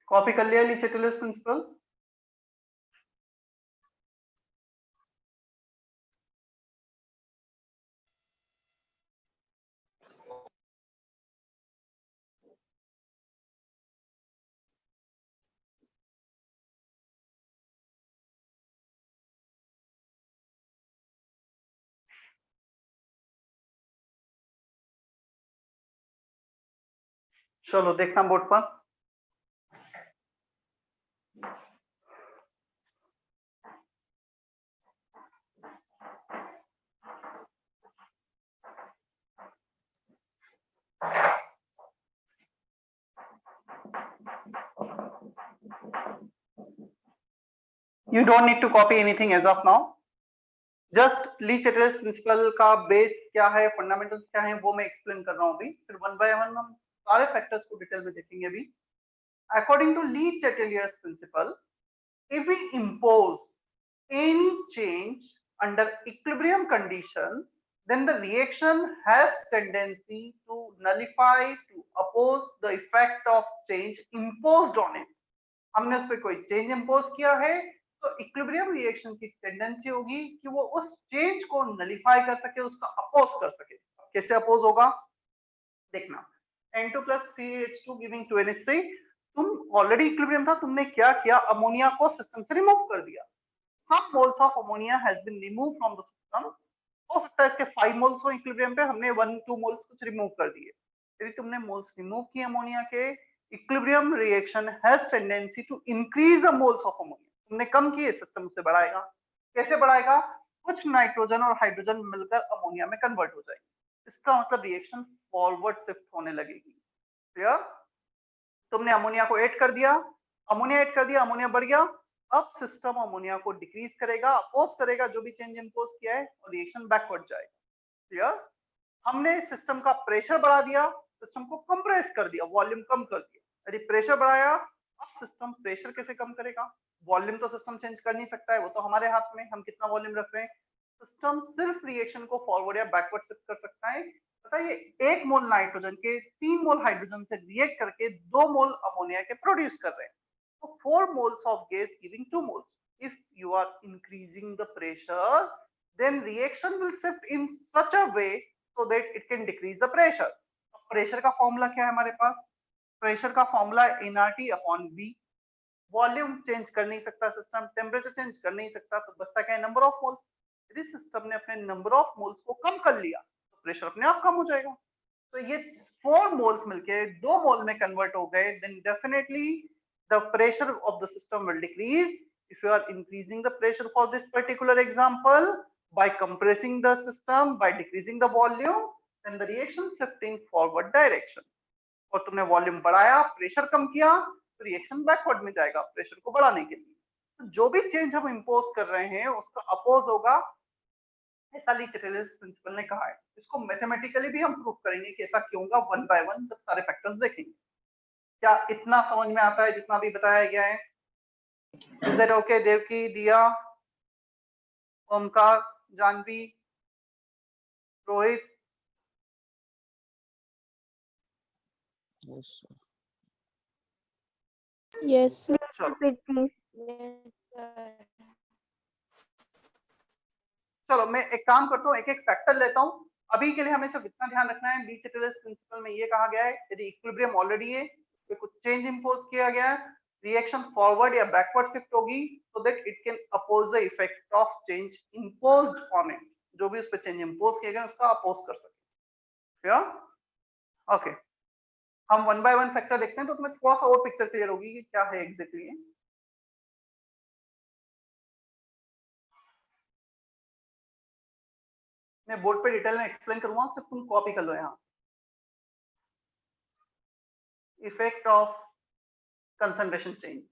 कॉपी कर लिया ली चैटलिस्ट प्रिंसिपल? चलो देखना बोर्ड पर। You don't need to copy anything as of now. Just Le Chatelier principle का बेस क्या है, फंडामेंटल्स क्या है, वो मैं एक्सप्लेन कर रहा हूँ अभी, फिर वन बाय वन हम सारे फैक्टर्स को डिटेल में देखेंगे अभी। According to Le Chatelier's principle, if we impose any change under equilibrium condition, then the reaction has tendency to nullify, to oppose the effect of change imposed on it. हमने उस पर कोई change impose किया है तो equilibrium reaction की tendency होगी कि वो उस चेंज को नलिफाई कर सके, उसका अपोज कर सके। कैसे अपोज होगा देखना। N2 + 3H2 giving 2NH3। तुम ऑलरेडी इक्विलिब्रियम था, तुमने क्या किया, अमोनिया को सिस्टम से रिमूव कर दिया। Some moles of ammonia has been removed from the system। हो सकता है इसके 5 मोल्स हो इक्विलिब्रियम पे, हमने 1-2 मोल्स कुछ रिमूव कर दिए। यदि तुमने मोल्स रिमूव किए अमोनिया के, equilibrium reaction has tendency to increase the moles of ammonia. तुमने कम किए, सिस्टम से बढ़ाएगा। कैसे बढ़ाएगा? कुछ नाइट्रोजन और हाइड्रोजन मिलकर अमोनिया में कन्वर्ट हो जाएगी। इसका मतलब रिएक्शन फॉरवर्ड शिफ्ट होने लगेगी। क्लियर? तुमने अमोनिया को ऐड कर दिया, अमोनिया बढ़ गया। अब सिस्टम अमोनिया को डिक्रीज करेगा, अपोज करेगा जो भी चेंज इंपोज किया है, और रिएक्शन बैकवर्ड जाएगा। क्लियर? हमने सिस्टम का प्रेशर बढ़ा दिया, सिस्टम को कंप्रेस कर दिया, वॉल्यूम कम कर दिया। यदि प्रेशर बढ़ाया, अब सिस्टम प्रेशर कैसे कम करेगा? वॉल्यूम तो सिस्टम चेंज कर नहीं सकता है, वो तो हमारे हाथ में, हम कितना वॉल्यूम रख रहे हैं। सिस्टम सिर्फ रिएक्शन को फॉरवर्ड या बैकवर्ड शिफ्ट कर सकता है। बताइए, 1 मोल नाइट्रोजन के 3 मोल हाइड्रोजन से रिएक्ट करके 2 मोल अमोनिया के प्रोड्यूस कर रहे हैं। So 4 moles of gas giving 2 moles. If you are increasing the pressure, then reaction will shift in such a way so that it can decrease the pressure. Pressure का formula क्या है हमारे पास? Pressure का formula nRT/V। Volume change कर नहीं सकता system, temperature change कर नहीं सकता, तो बचता क्या है? Number of moles. यदि सिस्टम ने अपने नंबर ऑफ मोल्स को कम कर लिया तो प्रेशर अपने आप कम हो जाएगा। तो ये 4 मोल्स मिलके 2 मोल में कन्वर्ट हो गए, then definitely the pressure of the system will decrease. If you are increasing the pressure for this particular example by compressing the system, by decreasing the volume, then the reaction shift in forward direction. और तुमने volume बढ़ाया, pressure कम किया, तो reaction backward में जाएगा pressure को बढ़ाने के लिए। तो जो भी चेंज हम इंपोज कर रहे हैं उसका अपोज होगा, ऐसा ली चैटलिस्ट प्रिंसिपल ने कहा है। इसको मैथमेटिकली भी हम प्रूव करेंगे कि ऐसा क्यों होगा, वन बाय वन जब सारे फैक्टर्स देखेंगे। क्या इतना समझ में आता है जितना भी बताया गया है? Is that okay? देवकी, दिया, ओमकार, जानवी, रोहित? Yes, sir. चलो Repeat please. Yes, sir. चलो मैं एक काम करता हूँ, एक एक फैक्टर लेता हूँ, अभी के लिए हमें सिर्फ इतना ध्यान रखना है, डी चेटरलेस प्रिंसिपल में ये कहा गया है यदि इक्विलिब्रियम ऑलरेडी है तो कुछ चेंज इंपोज किया गया है, रिएक्शन फॉरवर्ड या बैकवर्ड शिफ्ट होगी so that it can oppose the effect of change imposed on it, जो भी उस पर चेंज इंपोज किया गया उसका अपोज कर सके। ओके, हम वन बाय वन फैक्टर देखते हैं तो तुम्हें थोड़ा सा और पिक्चर क्लियर होगी कि क्या है एग्जैक्टली। मैं बोर्ड पे डिटेल में एक्सप्लेन करूंगा, सिर्फ तुम कॉपी कर लो यहाँ। इफेक्ट ऑफ कंसंट्रेशन चेंज,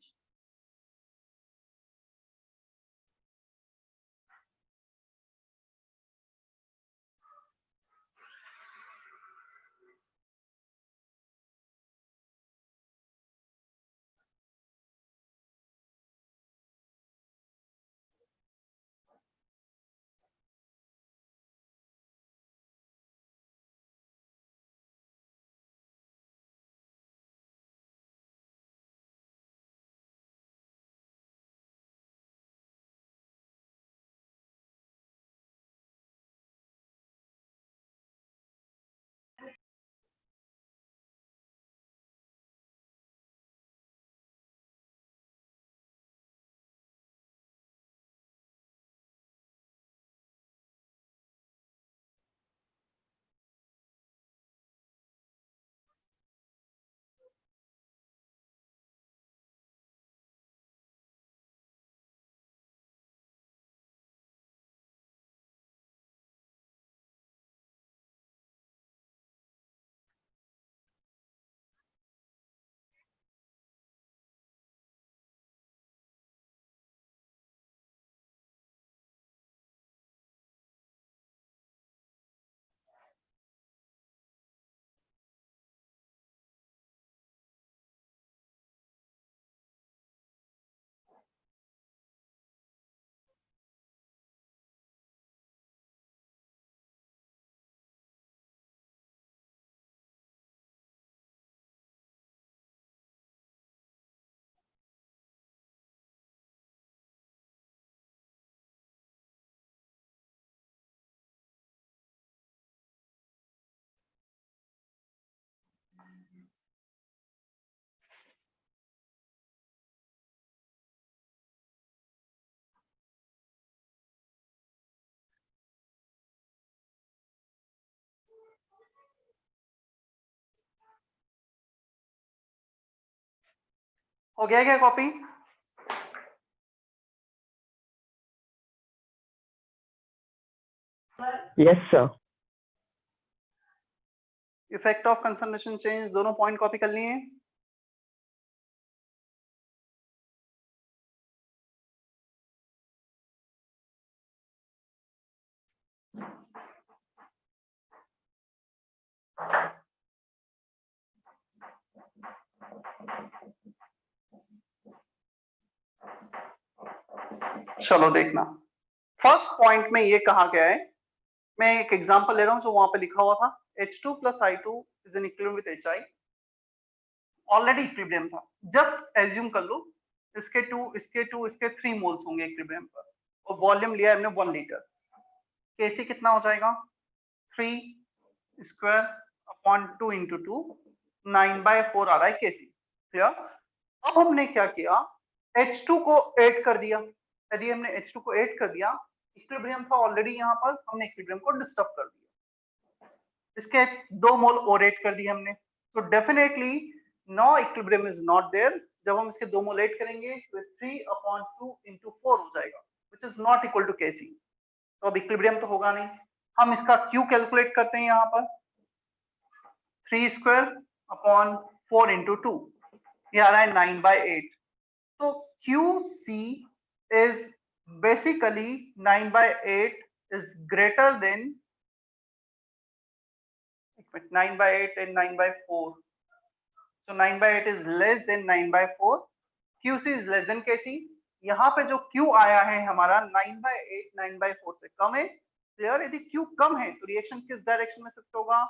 हो गया क्या copy? Yes sir. Effect of concentration change दोनों पॉइंट कॉपी कर लिए। चलो देखना, फर्स्ट पॉइंट में ये कहा गया है, मैं एक एग्जांपल ले रहा हूं जो वहां पे लिखा हुआ था, H2 plus I2 is in equilibrium with HI, already equilibrium था, जस्ट एज्यूम कर लो इसके 3 मोल्स होंगे इक्विलिब्रियम पर और वॉल्यूम लिया हमने 1 लीटर, Kc कितना हो जाएगा 3 स्क्वायर अपॉन 2 इंटू 2, 9/4 आ रहा है Kc। क्लियर? अब हमने क्या किया, H2 को ऐड कर दिया, यदि हमने H2 को ऐड कर दिया, इक्विलिब्रियम था ऑलरेडी यहाँ पर, हमने इक्विलिब्रियम को डिस्टर्ब कर दिया, इसके 2 मोल और ऐड कर दिए हमने, तो definitely no equilibrium is not there. जब हम इसके 2 मोल ऐड करेंगे तो 3/2 इंटू 4 हो जाएगा, which is not equal to Kc, तो अब इक्विलिब्रियम तो होगा नहीं। हम इसका Q कैलकुलेट करते हैं यहाँ पर, 3 स्क्वायर अपॉन 4 इंटू 2, ये आ रहा है 9/8, तो QC is basically 9/8 is greater than 9/8 and 9/4, so 9/8 is less than 9/4, QC is less than KC। यहाँ पे जो Q आया है हमारा 9/8 9/4 से कम है, क्लियर? यदि Q कम है तो रिएक्शन किस डायरेक्शन में शिफ्ट होगा?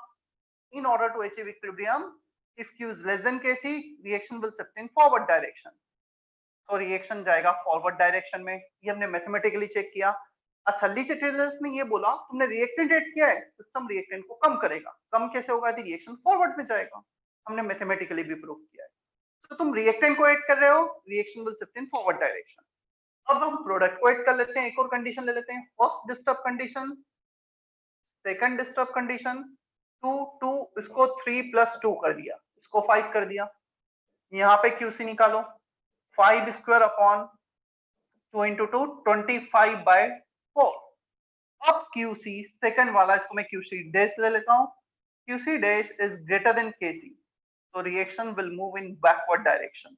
In order to achieve equilibrium, if Q is less than Kc, reaction will shift in forward direction, तो रिएक्शन जाएगा फॉरवर्ड डायरेक्शन में। ये हमने मैथमेटिकली चेक किया, अच्छा, लीचेटेलर्स ने ये बोला तुमने रिएक्टेंट ऐड किया है, सिस्टम रिएक्टेंट को कम करेगा। कम कैसे होगा? यदि रिएक्शन फॉरवर्ड में जाएगा। हमने मैथमेटिकली भी प्रूव किया है। तो तुम रिएक्टेंट को ऐड कर रहे हो, reaction will shift in forward direction. अब हम प्रोडक्ट को ऐड कर लेते हैं, एक और कंडीशन ले लेते हैं। First disturb condition, second disturb condition, 2 2 इसको 3 + 2 कर दिया, इसको 5 कर दिया। यहाँ पे QC निकालो, 5 स्क्वायर अपॉन 2 × 2 25/4। अब QC सेकंड वाला, इसको मैं QC डैश ले लेता हूँ। QC dash is greater then KC, तो reaction will move in backward direction.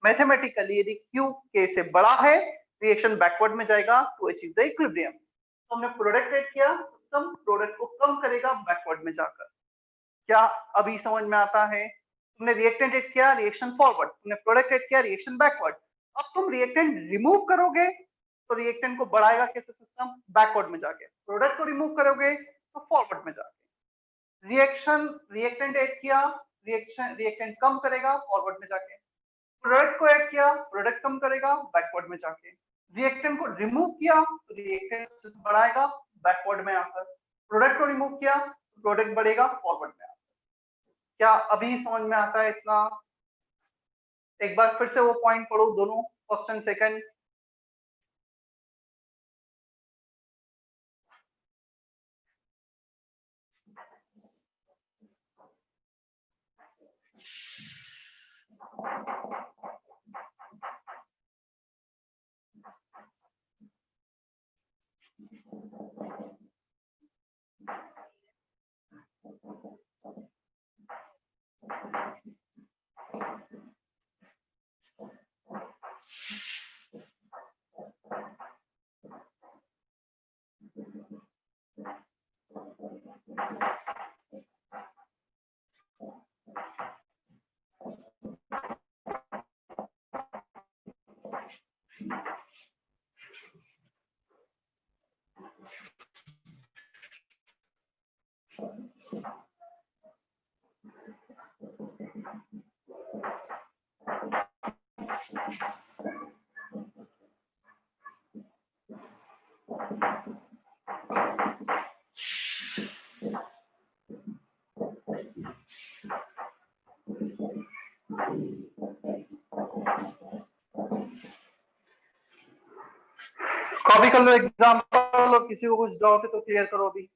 Mathematically यदि Q K से बड़ा है, रिएक्शन बैकवर्ड में जाएगा टू अचीव द इक्विलिब्रियम। तो हमने प्रोडक्ट ऐड किया, सिस्टम प्रोडक्ट को कम करेगा बैकवर्ड में जाकर। क्या अभी समझ में आता है? तुमने रिएक्टेंट ऐड किया, रिएक्शन फॉरवर्ड, तुमने प्रोडक्ट ऐड किया, रिएक्शन बैकवर्ड। अब तुम रिएक्टेंट रिमूव करोगे तो रिएक्टेंट को बढ़ाएगा कैसे सिस्टम? बैकवर्ड में जाके। प्रोडक्ट को रिमूव करोगे तो फॉरवर्ड में जाके। रिएक्टेंट ऐड किया, रिएक्टेंट कम करेगा फॉरवर्ड में जाके। प्रोडक्ट को ऐड किया, प्रोडक्ट कम करेगा बैकवर्ड में जाके। रिएक्टेंट को रिमूव किया तो रिएक्टेंट बढ़ाएगा बैकवर्ड में आकर। प्रोडक्ट को रिमूव किया तो प्रोडक्ट बढ़ेगा फॉरवर्ड में आकर। क्या अभी समझ में आता है इतना? एक बार फिर से वो पॉइंट पढ़ो दोनों, फर्स्ट एंड सेकंड। कॉपी कर लो एग्जाम्पल, और किसी को कुछ डाउट है तो क्लियर करो अभी।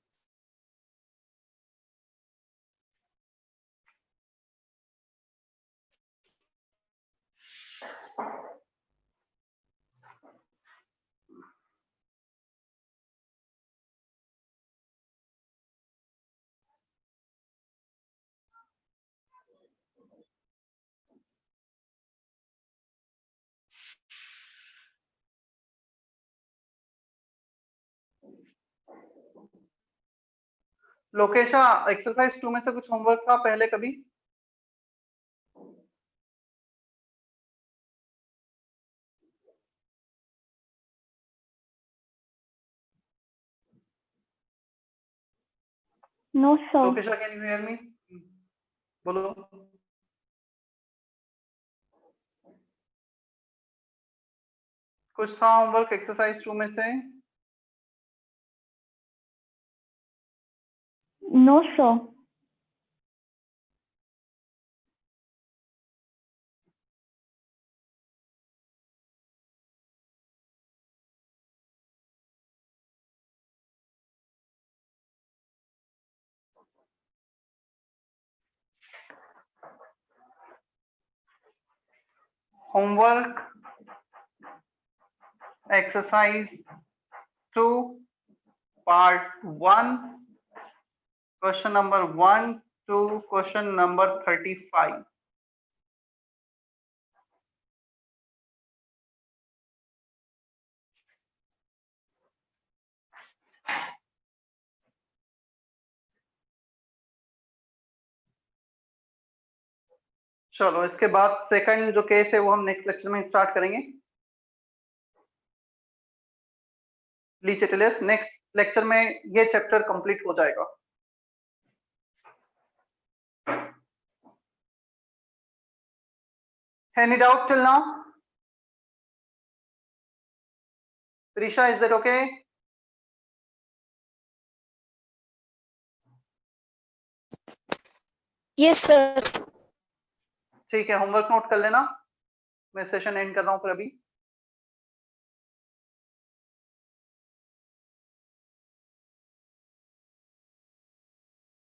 लोकेशा, एक्सरसाइज 2 में से कुछ होमवर्क था पहले कभी? No, sir. Lokesha, can you hear me? बोलो। कुछ था होमवर्क एक्सरसाइज 2 में से? No, sir. Homework exercise 2 part 1, question number 1 to question number 35। चलो, इसके बाद सेकंड जो केस है वो हम नेक्स्ट लेक्चर में स्टार्ट करेंगे। लीचेटेलस नेक्स्ट लेक्चर में ये चैप्टर कंप्लीट हो जाएगा। Any doubt till now? Trisha, is that okay? Yes sir. ठीक है, होमवर्क नोट कर लेना। मैं सेशन एंड कर रहा हूँ फिर अभी।